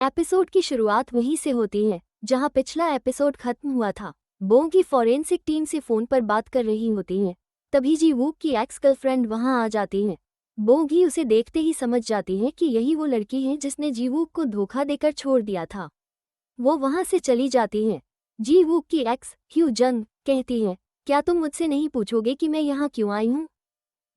Episode की शुरुआत वहीं से होती है जहां पिछला एपिसोड खत्म हुआ था। बोंग की फॉरेंसिक टीम से फोन पर बात कर रही होती है। तभी जी वूक की एक्स गर्लफ्रेंड वहां आ जाती है। बोंग ही उसे देखते ही समझ जाती है कि यही वो लड़की है जिसने जी वूक को धोखा देकर छोड़ दिया था। वो वहां से चली जाती है। जी वूक की एक्स ह्यू जंग कहती है, क्या तुम मुझसे नहीं पूछोगे कि मैं यहाँ क्यों आई हूँ?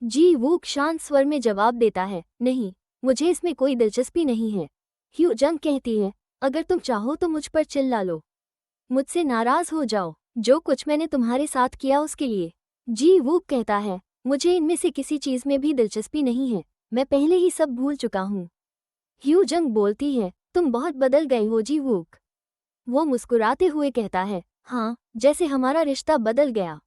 जी वूक शांत स्वर में जवाब देता है, नहीं, मुझे इसमें कोई दिलचस्पी नहीं है। ह्यू जंग कहती है, अगर तुम चाहो तो मुझ पर चिल्ला लो, मुझसे नाराज हो जाओ, जो कुछ मैंने तुम्हारे साथ किया उसके लिए। जी वूक कहता है, मुझे इनमें से किसी चीज में भी दिलचस्पी नहीं है, मैं पहले ही सब भूल चुका हूँ। ह्यू जंग बोलती है, तुम बहुत बदल गए हो जी वूक। वो मुस्कुराते हुए कहता है, हाँ, जैसे हमारा रिश्ता बदल गया।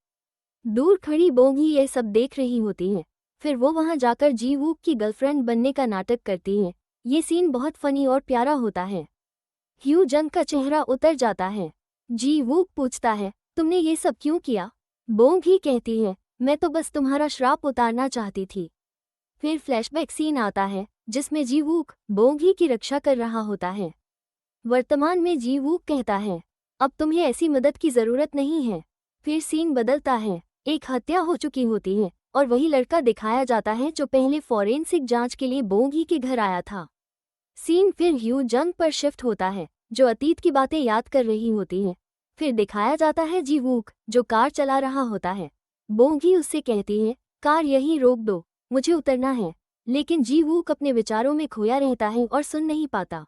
दूर खड़ी बोंग ही यह सब देख रही होती है। फिर वो वहां जाकर जी वूक की गर्लफ्रेंड बनने का नाटक करती है। ये सीन बहुत फनी और प्यारा होता है। ह्यू जंग का चेहरा उतर जाता है। जी वूक पूछता है, तुमने ये सब क्यों किया? बोंग ही कहती है, मैं तो बस तुम्हारा श्राप उतारना चाहती थी। फिर फ्लैशबैक सीन आता है जिसमें जी वूक बोंग ही की रक्षा कर रहा होता है। वर्तमान में जी वूक कहता है, अब तुम्हें ऐसी मदद की जरूरत नहीं है। फिर सीन बदलता है, एक हत्या हो चुकी होती है और वही लड़का दिखाया जाता है जो पहले फॉरेंसिक जांच के लिए बोंग ही के घर आया था। सीन फिर ह्यू जंग पर शिफ्ट होता है जो अतीत की बातें याद कर रही होती है। फिर दिखाया जाता है जी वूक जो कार चला रहा होता है। बोंग ही उससे कहती है, कार यहीं रोक दो, मुझे उतरना है। लेकिन जी वूक अपने विचारों में खोया रहता है और सुन नहीं पाता।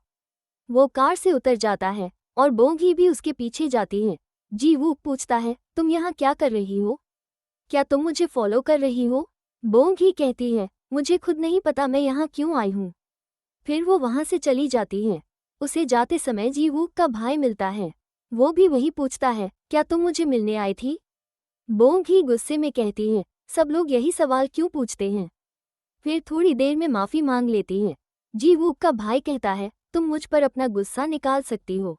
वो कार से उतर जाता है और बोंग ही भी उसके पीछे जाती है। जी वूक पूछता है, तुम यहाँ क्या कर रही हो? क्या तुम मुझे फॉलो कर रही हो? बोंग ही कहती है, मुझे खुद नहीं पता मैं यहाँ क्यों आई हूँ। फिर वो वहाँ से चली जाती है। उसे जाते समय जी वूक का भाई मिलता है। वो भी वही पूछता है, क्या तुम मुझे मिलने आई थी? बोंग ही गुस्से में कहती है, सब लोग यही सवाल क्यों पूछते हैं? फिर थोड़ी देर में माफ़ी मांग लेती है। जी वूक का भाई कहता है, तुम मुझ पर अपना गुस्सा निकाल सकती हो।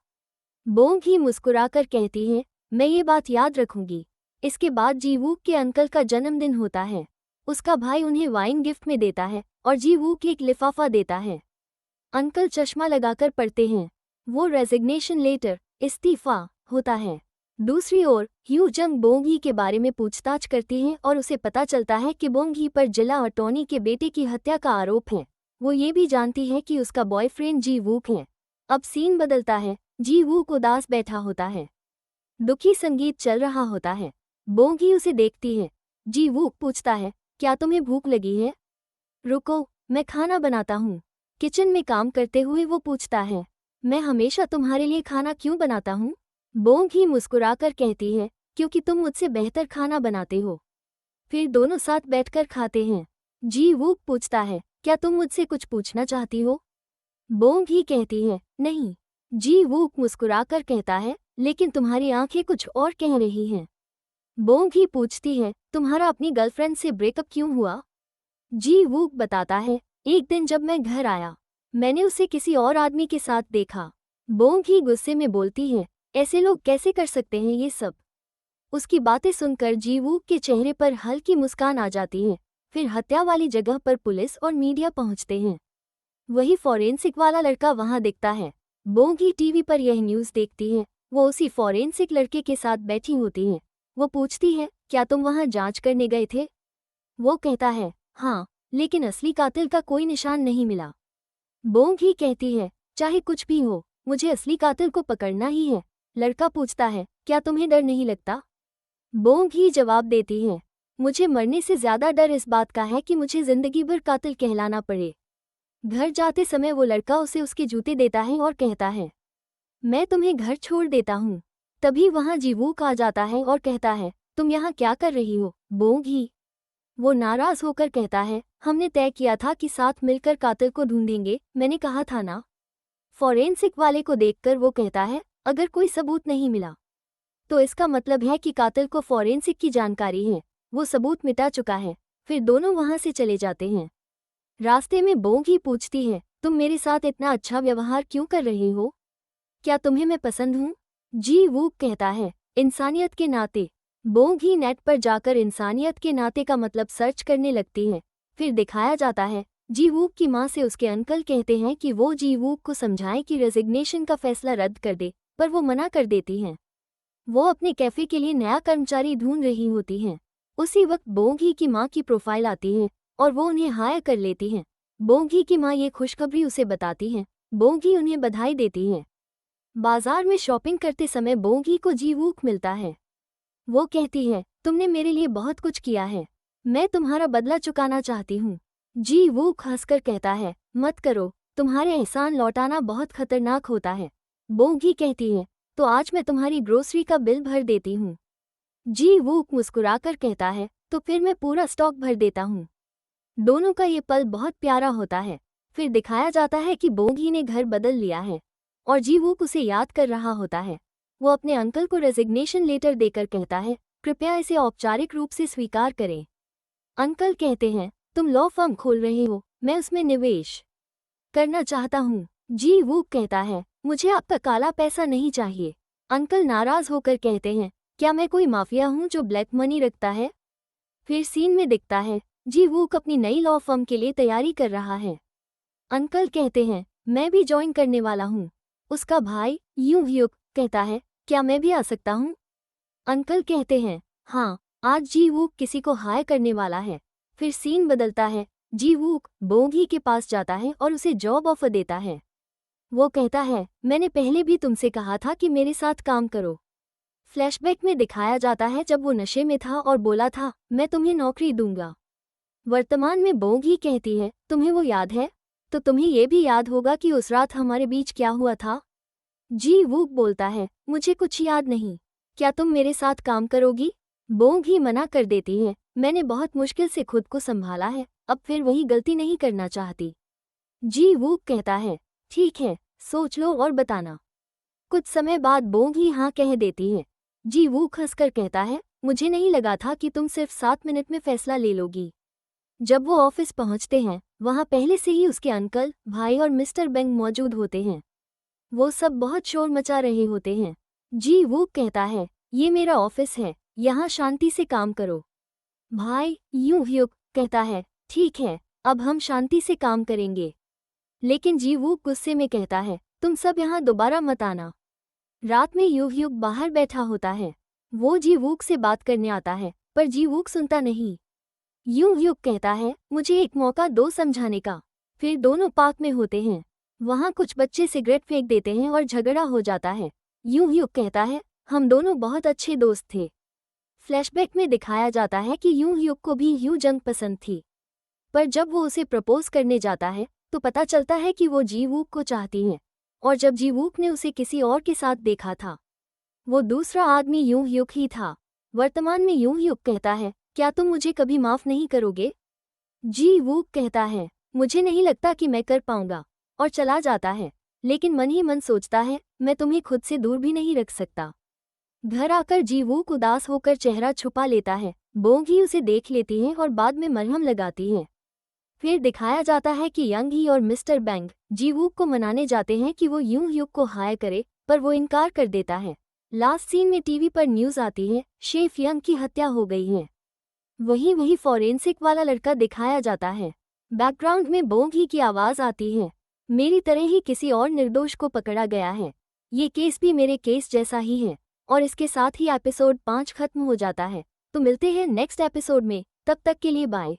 बोंग ही मुस्कुराकर कहती है, मैं ये बात याद रखूंगी। इसके बाद जी वूक के अंकल का जन्मदिन होता है। उसका भाई उन्हें वाइन गिफ्ट में देता है और जी वूक एक लिफाफा देता है। अंकल चश्मा लगाकर पढ़ते हैं। वो रेजिग्नेशन लेटर, इस्तीफा होता है। दूसरी ओर ह्यू जंग बोंग ही के बारे में पूछताछ करती है और उसे पता चलता है कि बोंग ही पर जिला अटॉर्नी के बेटे की हत्या का आरोप है। वो ये भी जानती है कि उसका बॉयफ्रेंड जी वूक है। अब सीन बदलता है, जी वूक उदास बैठा होता है। दुखी संगीत चल रहा होता है। बोंग ही उसे देखती है। जी वूक पूछता है, क्या तुम्हें भूख लगी है? रुको, मैं खाना बनाता हूँ। किचन में काम करते हुए वो पूछता है, मैं हमेशा तुम्हारे लिए खाना क्यों बनाता हूँ? बोंग ही मुस्कुराकर कहती है, क्योंकि तुम मुझसे बेहतर खाना बनाते हो। फिर दोनों साथ बैठकर खाते हैं। जी वूक पूछता है, क्या तुम मुझसे कुछ पूछना चाहती हो? बोंग ही कहती है, नहीं। जी वूक मुस्कुराकर कहता है, लेकिन तुम्हारी आंखें कुछ और कह रही हैं। बोंग ही पूछती है, तुम्हारा अपनी गर्लफ्रेंड से ब्रेकअप क्यों हुआ? जी वूक बताता है, एक दिन जब मैं घर आया, मैंने उसे किसी और आदमी के साथ देखा। बोंग ही गुस्से में बोलती है, ऐसे लोग कैसे कर सकते हैं ये सब? उसकी बातें सुनकर जी वूक के चेहरे पर हल्की मुस्कान आ जाती है। फिर हत्या वाली जगह पर पुलिस और मीडिया पहुंचते हैं। वही फॉरेंसिक वाला लड़का वहां दिखता है। बोंग ही टीवी पर यह न्यूज़ देखती है। वो उसी फॉरेंसिक लड़के के साथ बैठी होती है। वो पूछती है, क्या तुम वहां जांच करने गए थे? वो कहता है, हाँ, लेकिन असली कातिल का कोई निशान नहीं मिला। बोंग ही कहती है, चाहे कुछ भी हो, मुझे असली कातिल को पकड़ना ही है। लड़का पूछता है, क्या तुम्हें डर नहीं लगता? बोंग ही जवाब देती है, मुझे मरने से ज्यादा डर इस बात का है कि मुझे जिंदगी भर कातिल कहलाना पड़े। घर जाते समय वो लड़का उसे उसके जूते देता है और कहता है, मैं तुम्हें घर छोड़ देता हूँ। तभी वहाँ जी वूक आ जाता है और कहता है, तुम यहाँ क्या कर रही हो? बोंग ही वो नाराज होकर कहता है, हमने तय किया था कि साथ मिलकर कातिल को ढूंढेंगे, मैंने कहा था ना। फॉरेंसिक वाले को देखकर वो कहता है, अगर कोई सबूत नहीं मिला तो इसका मतलब है कि कातिल को फॉरेंसिक की जानकारी है। वो सबूत मिटा चुका है। फिर दोनों वहां से चले जाते हैं। रास्ते में बोंग ही पूछती है, तुम मेरे साथ इतना अच्छा व्यवहार क्यों कर रही हो? क्या तुम्हें मैं पसंद हूँ? जी वूक कहता है, इंसानियत के नाते। बोंग ही नेट पर जाकर इंसानियत के नाते का मतलब सर्च करने लगती है। फिर दिखाया जाता है जी वूक की माँ से उसके अंकल कहते हैं कि वो जी वूक को समझाएं कि रेजिग्नेशन का फैसला रद्द कर दे, पर वो मना कर देती हैं। वो अपने कैफे के लिए नया कर्मचारी ढूंढ रही होती हैं। उसी वक्त बोंगी की माँ की प्रोफाइल आती है और वो उन्हें हायर कर लेती हैं। बोंगी की माँ ये खुशखबरी उसे बताती हैं। बोंगी उन्हें बधाई देती है। बाजार में शॉपिंग करते समय बोंगी को जी वूक मिलता है। वो कहती है, तुमने मेरे लिए बहुत कुछ किया है, मैं तुम्हारा बदला चुकाना चाहती हूँ। जी वूक हंसकर कहता है, मत करो, तुम्हारे एहसान लौटाना बहुत खतरनाक होता है। बोंगी कहती है, तो आज मैं तुम्हारी ग्रोसरी का बिल भर देती हूँ। जी वूक मुस्कुराकर कहता है, तो फिर मैं पूरा स्टॉक भर देता हूँ। दोनों का ये पल बहुत प्यारा होता है। फिर दिखाया जाता है कि बोंगी ने घर बदल लिया है और जी वूक उसे याद कर रहा होता है। वो अपने अंकल को रेजिग्नेशन लेटर देकर कहता है, कृपया इसे औपचारिक रूप से स्वीकार करें। अंकल कहते हैं, तुम लॉ फर्म खोल रहे हो, मैं उसमें निवेश करना चाहता हूँ। जी वूक कहता है, मुझे आपका काला पैसा नहीं चाहिए। अंकल नाराज होकर कहते हैं, क्या मैं कोई माफिया हूँ जो ब्लैक मनी रखता है? फिर सीन में दिखता है, जी वूक अपनी नई लॉ फर्म के लिए तैयारी कर रहा है। अंकल कहते हैं, मैं भी ज्वाइन करने वाला हूँ। उसका भाई यूं ह्यूक कहता है, क्या मैं भी आ सकता हूँ? अंकल कहते हैं, हाँ, आज जी वूक किसी को हायर करने वाला है। फिर सीन बदलता है। जी वूक बोंगी के पास जाता है और उसे जॉब ऑफर देता है। वो कहता है, मैंने पहले भी तुमसे कहा था कि मेरे साथ काम करो। फ्लैशबैक में दिखाया जाता है जब वो नशे में था और बोला था, मैं तुम्हें नौकरी दूंगा। वर्तमान में बोंगी कहती है, तुम्हें वो याद है? तो तुम्हें ये भी याद होगा कि उस रात हमारे बीच क्या हुआ था? जी वूक बोलता है, मुझे कुछ याद नहीं। क्या तुम मेरे साथ काम करोगी? बोंगी मना कर देती है, मैंने बहुत मुश्किल से खुद को संभाला है, अब फिर वही गलती नहीं करना चाहती। जी वूक कहता है, ठीक है, सोच लो और बताना। कुछ समय बाद बोंगी हाँ कह देती है। जी वूक हंसकर कहता है, मुझे नहीं लगा था कि तुम सिर्फ 7 मिनट में फैसला ले लोगी। जब वो ऑफिस पहुंचते हैं, वहां पहले से ही उसके अंकल, भाई और मिस्टर बेंग मौजूद होते हैं। वो सब बहुत शोर मचा रहे होते हैं। जी वूक कहता है, ये मेरा ऑफिस है, यहाँ शांति से काम करो। भाई यूं ह्यूक कहता है, ठीक है, अब हम शांति से काम करेंगे। लेकिन जी वूक गुस्से में कहता है, तुम सब यहाँ दोबारा मत आना। रात में यू ह्यूक बाहर बैठा होता है। वो जी वूक से बात करने आता है, पर जी वूक सुनता नहीं। यू ह्यूक कहता है, मुझे एक मौका दो समझाने का। फिर दोनों पार्क में होते हैं। वहाँ कुछ बच्चे सिगरेट फेंक देते हैं और झगड़ा हो जाता है। यू ह्यूक कहता है, हम दोनों बहुत अच्छे दोस्त थे। फ्लैशबैक में दिखाया जाता है कि यू ह्यूक को भी ह्यू जंग पसंद थी, पर जब वो उसे प्रपोज करने जाता है तो पता चलता है कि वो जी वूक को चाहती है, और जब जी वूक ने उसे किसी और के साथ देखा था, वो दूसरा आदमी यू ह्यूक ही था। वर्तमान में यू ह्यूक कहता है, क्या तुम मुझे कभी माफ नहीं करोगे? जी वूक कहता है, मुझे नहीं लगता कि मैं कर पाऊंगा, और चला जाता है। लेकिन मन ही मन सोचता है, मैं तुम्हें खुद से दूर भी नहीं रख सकता। घर आकर जी वूक उदास होकर चेहरा छुपा लेता है। बोंगी उसे देख लेती है और बाद में मरहम लगाती है। फिर दिखाया जाता है कि यंग ही और मिस्टर बैंग जी वूक को मनाने जाते हैं कि वो यूं ह्यूक को हायर करे, पर वो इनकार कर देता है। लास्ट सीन में टीवी पर न्यूज़ आती है, शेफ यंग की हत्या हो गई है। वही फॉरेंसिक वाला लड़का दिखाया जाता है। बैकग्राउंड में बोंगी की आवाज़ आती है, मेरी तरह ही किसी और निर्दोष को पकड़ा गया है। ये केस भी मेरे केस जैसा ही है। और इसके साथ ही एपिसोड 5 खत्म हो जाता है। तो मिलते हैं नेक्स्ट एपिसोड में, तब तक के लिए बाय।